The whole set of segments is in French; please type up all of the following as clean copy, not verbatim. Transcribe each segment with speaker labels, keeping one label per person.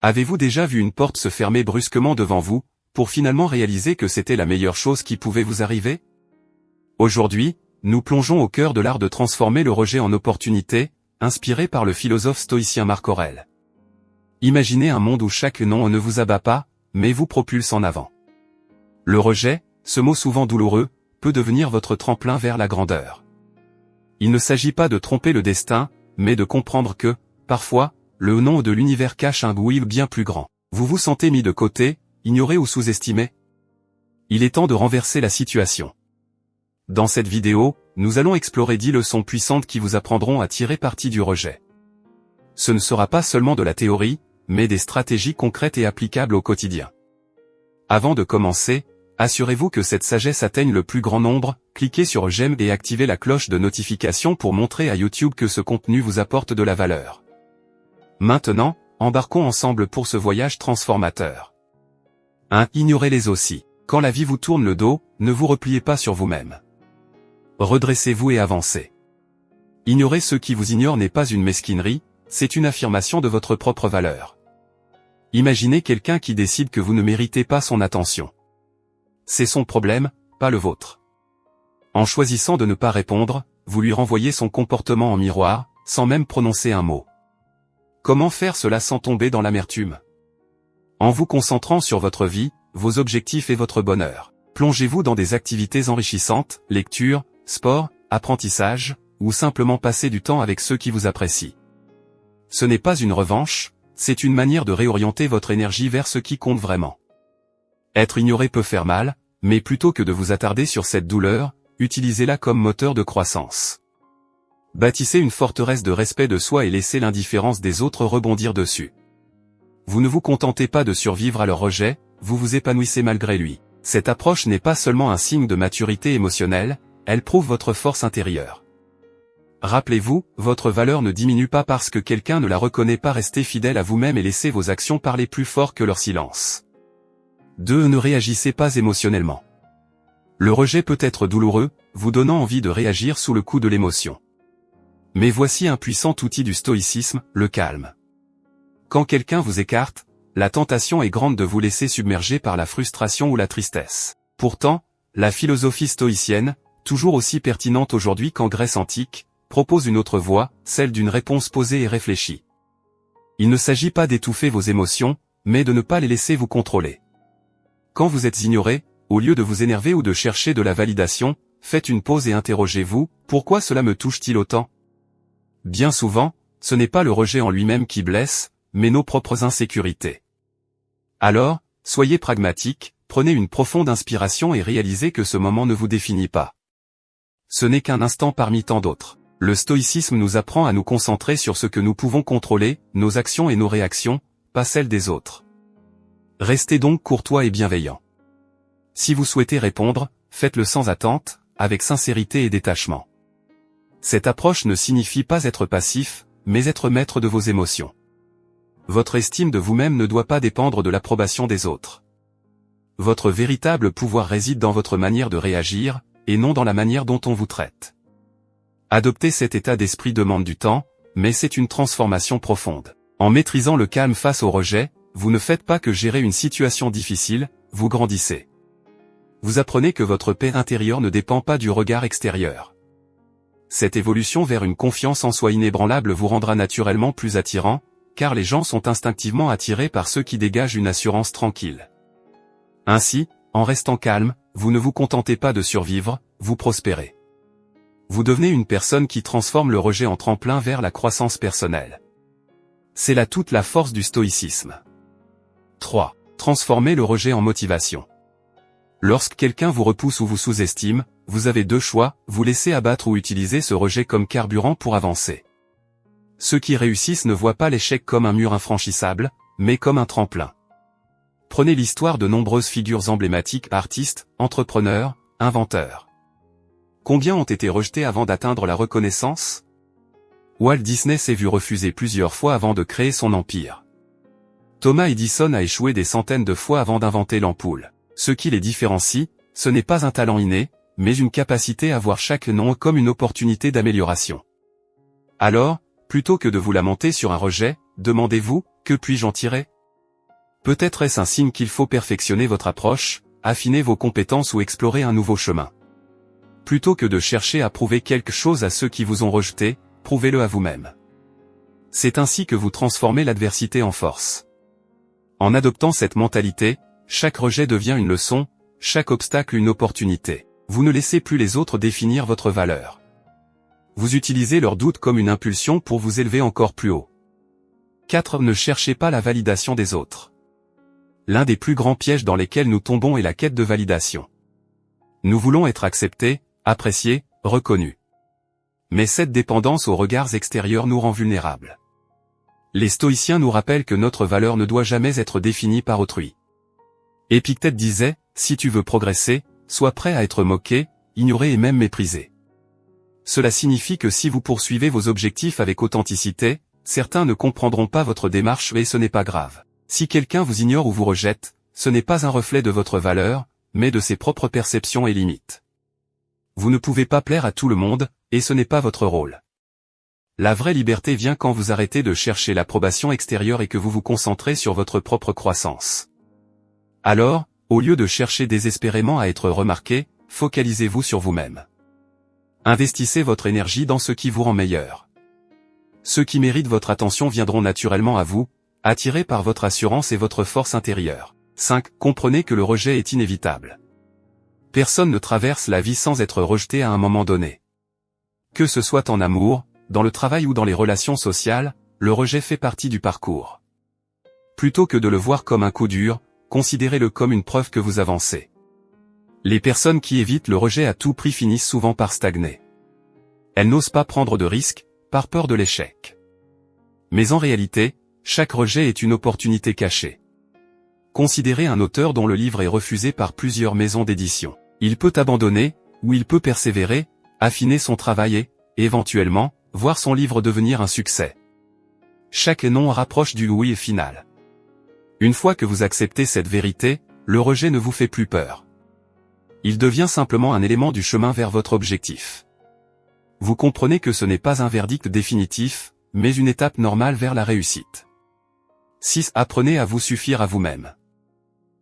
Speaker 1: Avez-vous déjà vu une porte se fermer brusquement devant vous, pour finalement réaliser que c'était la meilleure chose qui pouvait vous arriver? Aujourd'hui, nous plongeons au cœur de l'art de transformer le rejet en opportunité, inspiré par le philosophe stoïcien Marc Aurèle. Imaginez un monde où chaque non ne vous abat pas, mais vous propulse en avant. Le rejet, ce mot souvent douloureux, peut devenir votre tremplin vers la grandeur. Il ne s'agit pas de tromper le destin, mais de comprendre que, parfois, le non de l'univers cache un oui bien plus grand. Vous vous sentez mis de côté, ignoré ou sous-estimé? Il est temps de renverser la situation. Dans cette vidéo, nous allons explorer 10 leçons puissantes qui vous apprendront à tirer parti du rejet. Ce ne sera pas seulement de la théorie, mais des stratégies concrètes et applicables au quotidien. Avant de commencer, assurez-vous que cette sagesse atteigne le plus grand nombre, cliquez sur j'aime et activez la cloche de notification pour montrer à YouTube que ce contenu vous apporte de la valeur. Maintenant, embarquons ensemble pour ce voyage transformateur. 1. Ignorez-les aussi. Quand la vie vous tourne le dos, ne vous repliez pas sur vous-même. Redressez-vous et avancez. Ignorer ceux qui vous ignorent n'est pas une mesquinerie, c'est une affirmation de votre propre valeur. Imaginez quelqu'un qui décide que vous ne méritez pas son attention. C'est son problème, pas le vôtre. En choisissant de ne pas répondre, vous lui renvoyez son comportement en miroir, sans même prononcer un mot. Comment faire cela sans tomber dans l'amertume? En vous concentrant sur votre vie, vos objectifs et votre bonheur. Plongez-vous dans des activités enrichissantes, lecture, sport, apprentissage, ou simplement passer du temps avec ceux qui vous apprécient. Ce n'est pas une revanche, c'est une manière de réorienter votre énergie vers ce qui compte vraiment. Être ignoré peut faire mal, mais plutôt que de vous attarder sur cette douleur, utilisez-la comme moteur de croissance. Bâtissez une forteresse de respect de soi et laissez l'indifférence des autres rebondir dessus. Vous ne vous contentez pas de survivre à leur rejet, vous vous épanouissez malgré lui. Cette approche n'est pas seulement un signe de maturité émotionnelle, elle prouve votre force intérieure. Rappelez-vous, votre valeur ne diminue pas parce que quelqu'un ne la reconnaît pas. Restez fidèle à vous-même et laissez vos actions parler plus fort que leur silence. 2. Ne réagissez pas émotionnellement. Le rejet peut être douloureux, vous donnant envie de réagir sous le coup de l'émotion. Mais voici un puissant outil du stoïcisme, le calme. Quand quelqu'un vous écarte, la tentation est grande de vous laisser submerger par la frustration ou la tristesse. Pourtant, la philosophie stoïcienne, toujours aussi pertinente aujourd'hui qu'en Grèce antique, propose une autre voie, celle d'une réponse posée et réfléchie. Il ne s'agit pas d'étouffer vos émotions, mais de ne pas les laisser vous contrôler. Quand vous êtes ignoré, au lieu de vous énerver ou de chercher de la validation, faites une pause et interrogez-vous, pourquoi cela me touche-t-il autant? Bien souvent, ce n'est pas le rejet en lui-même qui blesse, mais nos propres insécurités. Alors, soyez pragmatique, prenez une profonde inspiration et réalisez que ce moment ne vous définit pas. Ce n'est qu'un instant parmi tant d'autres. Le stoïcisme nous apprend à nous concentrer sur ce que nous pouvons contrôler, nos actions et nos réactions, pas celles des autres. Restez donc courtois et bienveillant. Si vous souhaitez répondre, faites-le sans attente, avec sincérité et détachement. Cette approche ne signifie pas être passif, mais être maître de vos émotions. Votre estime de vous-même ne doit pas dépendre de l'approbation des autres. Votre véritable pouvoir réside dans votre manière de réagir, et non dans la manière dont on vous traite. Adopter cet état d'esprit demande du temps, mais c'est une transformation profonde. En maîtrisant le calme face au rejet, vous ne faites pas que gérer une situation difficile, vous grandissez. Vous apprenez que votre paix intérieure ne dépend pas du regard extérieur. Cette évolution vers une confiance en soi inébranlable vous rendra naturellement plus attirant, car les gens sont instinctivement attirés par ceux qui dégagent une assurance tranquille. Ainsi, en restant calme, vous ne vous contentez pas de survivre, vous prospérez. Vous devenez une personne qui transforme le rejet en tremplin vers la croissance personnelle. C'est là toute la force du stoïcisme. 3. Transformez le rejet en motivation. Lorsque quelqu'un vous repousse ou vous sous-estime, vous avez deux choix, vous laisser abattre ou utiliser ce rejet comme carburant pour avancer. Ceux qui réussissent ne voient pas l'échec comme un mur infranchissable, mais comme un tremplin. Prenez l'histoire de nombreuses figures emblématiques, artistes, entrepreneurs, inventeurs. Combien ont été rejetés avant d'atteindre la reconnaissance? Walt Disney s'est vu refuser plusieurs fois avant de créer son empire. Thomas Edison a échoué des centaines de fois avant d'inventer l'ampoule. Ce qui les différencie, ce n'est pas un talent inné, mais une capacité à voir chaque non comme une opportunité d'amélioration. Alors, plutôt que de vous lamenter sur un rejet, demandez-vous, que puis-je en tirer? Peut-être est-ce un signe qu'il faut perfectionner votre approche, affiner vos compétences ou explorer un nouveau chemin. Plutôt que de chercher à prouver quelque chose à ceux qui vous ont rejeté, prouvez-le à vous-même. C'est ainsi que vous transformez l'adversité en force. En adoptant cette mentalité, chaque rejet devient une leçon, chaque obstacle une opportunité. Vous ne laissez plus les autres définir votre valeur. Vous utilisez leurs doutes comme une impulsion pour vous élever encore plus haut. 4. Ne cherchez pas la validation des autres. L'un des plus grands pièges dans lesquels nous tombons est la quête de validation. Nous voulons être acceptés, appréciés, reconnus. Mais cette dépendance aux regards extérieurs nous rend vulnérables. Les stoïciens nous rappellent que notre valeur ne doit jamais être définie par autrui. Épictète disait, si tu veux progresser, sois prêt à être moqué, ignoré et même méprisé. Cela signifie que si vous poursuivez vos objectifs avec authenticité, certains ne comprendront pas votre démarche et ce n'est pas grave. Si quelqu'un vous ignore ou vous rejette, ce n'est pas un reflet de votre valeur, mais de ses propres perceptions et limites. Vous ne pouvez pas plaire à tout le monde, et ce n'est pas votre rôle. La vraie liberté vient quand vous arrêtez de chercher l'approbation extérieure et que vous vous concentrez sur votre propre croissance. Alors, au lieu de chercher désespérément à être remarqué, focalisez-vous sur vous-même. Investissez votre énergie dans ce qui vous rend meilleur. Ceux qui méritent votre attention viendront naturellement à vous, attirés par votre assurance et votre force intérieure. 5. Comprenez que le rejet est inévitable. Personne ne traverse la vie sans être rejeté à un moment donné. Que ce soit en amour, dans le travail ou dans les relations sociales, le rejet fait partie du parcours. Plutôt que de le voir comme un coup dur, considérez-le comme une preuve que vous avancez. Les personnes qui évitent le rejet à tout prix finissent souvent par stagner. Elles n'osent pas prendre de risques, par peur de l'échec. Mais en réalité, chaque rejet est une opportunité cachée. Considérez un auteur dont le livre est refusé par plusieurs maisons d'édition. Il peut abandonner, ou il peut persévérer, affiner son travail et, éventuellement, voir son livre devenir un succès. Chaque non rapproche du oui final. Une fois que vous acceptez cette vérité, le rejet ne vous fait plus peur. Il devient simplement un élément du chemin vers votre objectif. Vous comprenez que ce n'est pas un verdict définitif, mais une étape normale vers la réussite. 6. Apprenez à vous suffire à vous-même.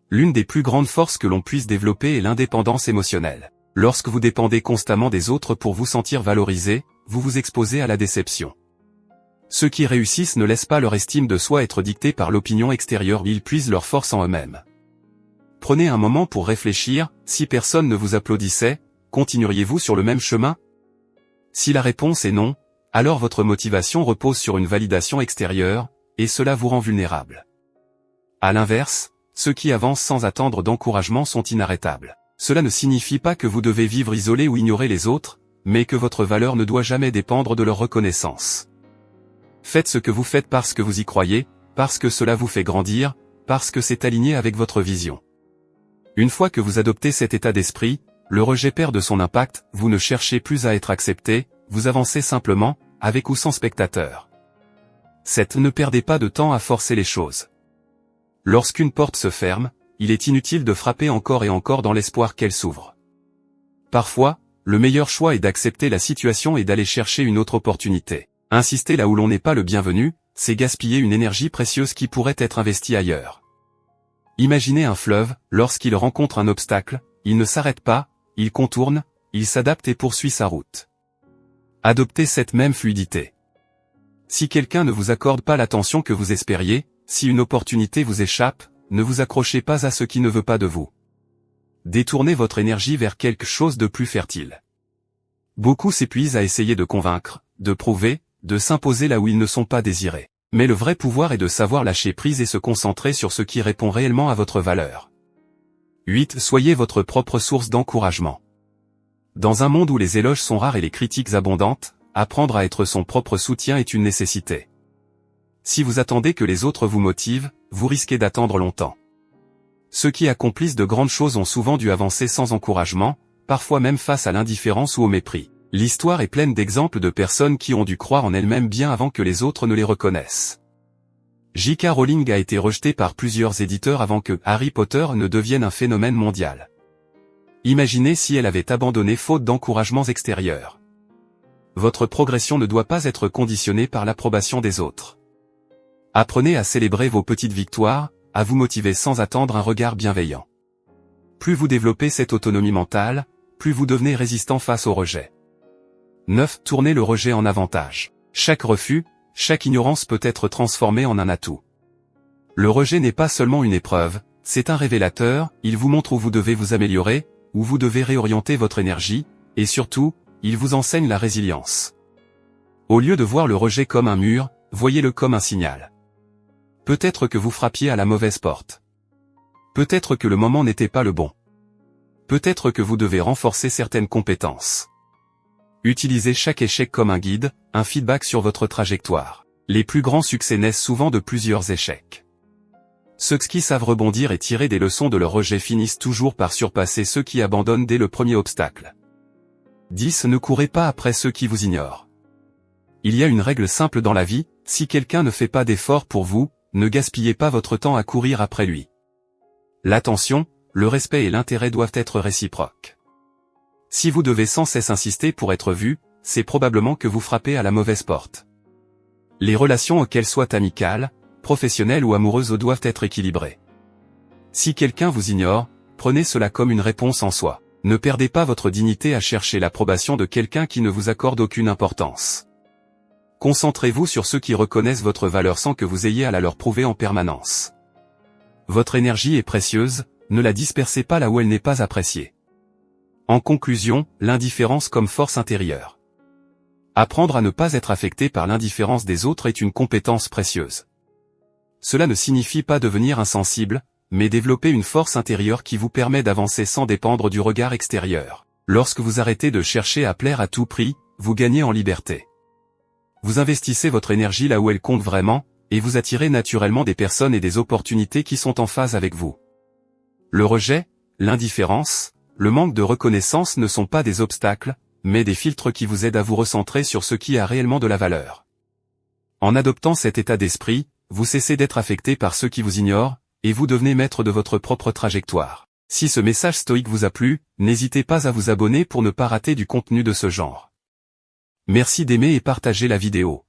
Speaker 1: L'une des plus grandes forces que l'on puisse développer est l'indépendance émotionnelle. Lorsque vous dépendez constamment des autres pour vous sentir valorisé, vous vous exposez à la déception. Ceux qui réussissent ne laissent pas leur estime de soi être dictée par l'opinion extérieure, ils puisent leur force en eux-mêmes. Prenez un moment pour réfléchir, si personne ne vous applaudissait, continueriez-vous sur le même chemin? Si la réponse est non, alors votre motivation repose sur une validation extérieure, et cela vous rend vulnérable. À l'inverse, ceux qui avancent sans attendre d'encouragement sont inarrêtables. Cela ne signifie pas que vous devez vivre isolé ou ignorer les autres, mais que votre valeur ne doit jamais dépendre de leur reconnaissance. Faites ce que vous faites parce que vous y croyez, parce que cela vous fait grandir, parce que c'est aligné avec votre vision. Une fois que vous adoptez cet état d'esprit, le rejet perd de son impact, vous ne cherchez plus à être accepté, vous avancez simplement, avec ou sans spectateurs. 7. Ne perdez pas de temps à forcer les choses. Lorsqu'une porte se ferme, il est inutile de frapper encore et encore dans l'espoir qu'elle s'ouvre. Parfois, le meilleur choix est d'accepter la situation et d'aller chercher une autre opportunité. Insister là où l'on n'est pas le bienvenu, c'est gaspiller une énergie précieuse qui pourrait être investie ailleurs. Imaginez un fleuve, lorsqu'il rencontre un obstacle, il ne s'arrête pas, il contourne, il s'adapte et poursuit sa route. Adoptez cette même fluidité. Si quelqu'un ne vous accorde pas l'attention que vous espériez, si une opportunité vous échappe, ne vous accrochez pas à ce qui ne veut pas de vous. Détournez votre énergie vers quelque chose de plus fertile. Beaucoup s'épuisent à essayer de convaincre, de prouver, de s'imposer là où ils ne sont pas désirés. Mais le vrai pouvoir est de savoir lâcher prise et se concentrer sur ce qui répond réellement à votre valeur. 8. Soyez votre propre source d'encouragement. Dans un monde où les éloges sont rares et les critiques abondantes, apprendre à être son propre soutien est une nécessité. Si vous attendez que les autres vous motivent, vous risquez d'attendre longtemps. Ceux qui accomplissent de grandes choses ont souvent dû avancer sans encouragement, parfois même face à l'indifférence ou au mépris. L'histoire est pleine d'exemples de personnes qui ont dû croire en elles-mêmes bien avant que les autres ne les reconnaissent. J.K. Rowling a été rejetée par plusieurs éditeurs avant que Harry Potter ne devienne un phénomène mondial. Imaginez si elle avait abandonné faute d'encouragements extérieurs. Votre progression ne doit pas être conditionnée par l'approbation des autres. Apprenez à célébrer vos petites victoires, à vous motiver sans attendre un regard bienveillant. Plus vous développez cette autonomie mentale, plus vous devenez résistant face au rejet. 9. Tournez le rejet en avantage. Chaque refus, chaque ignorance peut être transformée en un atout. Le rejet n'est pas seulement une épreuve, c'est un révélateur, il vous montre où vous devez vous améliorer, où vous devez réorienter votre énergie, et surtout, il vous enseigne la résilience. Au lieu de voir le rejet comme un mur, voyez-le comme un signal. Peut-être que vous frappiez à la mauvaise porte. Peut-être que le moment n'était pas le bon. Peut-être que vous devez renforcer certaines compétences. Utilisez chaque échec comme un guide, un feedback sur votre trajectoire. Les plus grands succès naissent souvent de plusieurs échecs. Ceux qui savent rebondir et tirer des leçons de leur rejet finissent toujours par surpasser ceux qui abandonnent dès le premier obstacle. 10. Ne courez pas après ceux qui vous ignorent. Il y a une règle simple dans la vie, si quelqu'un ne fait pas d'effort pour vous, ne gaspillez pas votre temps à courir après lui. L'attention, le respect et l'intérêt doivent être réciproques. Si vous devez sans cesse insister pour être vu, c'est probablement que vous frappez à la mauvaise porte. Les relations, qu'elles soient amicales, professionnelles ou amoureuses, doivent être équilibrées. Si quelqu'un vous ignore, prenez cela comme une réponse en soi. Ne perdez pas votre dignité à chercher l'approbation de quelqu'un qui ne vous accorde aucune importance. Concentrez-vous sur ceux qui reconnaissent votre valeur sans que vous ayez à la leur prouver en permanence. Votre énergie est précieuse, ne la dispersez pas là où elle n'est pas appréciée. En conclusion, l'indifférence comme force intérieure. Apprendre à ne pas être affecté par l'indifférence des autres est une compétence précieuse. Cela ne signifie pas devenir insensible, mais développer une force intérieure qui vous permet d'avancer sans dépendre du regard extérieur. Lorsque vous arrêtez de chercher à plaire à tout prix, vous gagnez en liberté. Vous investissez votre énergie là où elle compte vraiment, et vous attirez naturellement des personnes et des opportunités qui sont en phase avec vous. Le rejet, l'indifférence, le manque de reconnaissance ne sont pas des obstacles, mais des filtres qui vous aident à vous recentrer sur ce qui a réellement de la valeur. En adoptant cet état d'esprit, vous cessez d'être affecté par ceux qui vous ignorent, et vous devenez maître de votre propre trajectoire. Si ce message stoïque vous a plu, n'hésitez pas à vous abonner pour ne pas rater du contenu de ce genre. Merci d'aimer et partager la vidéo.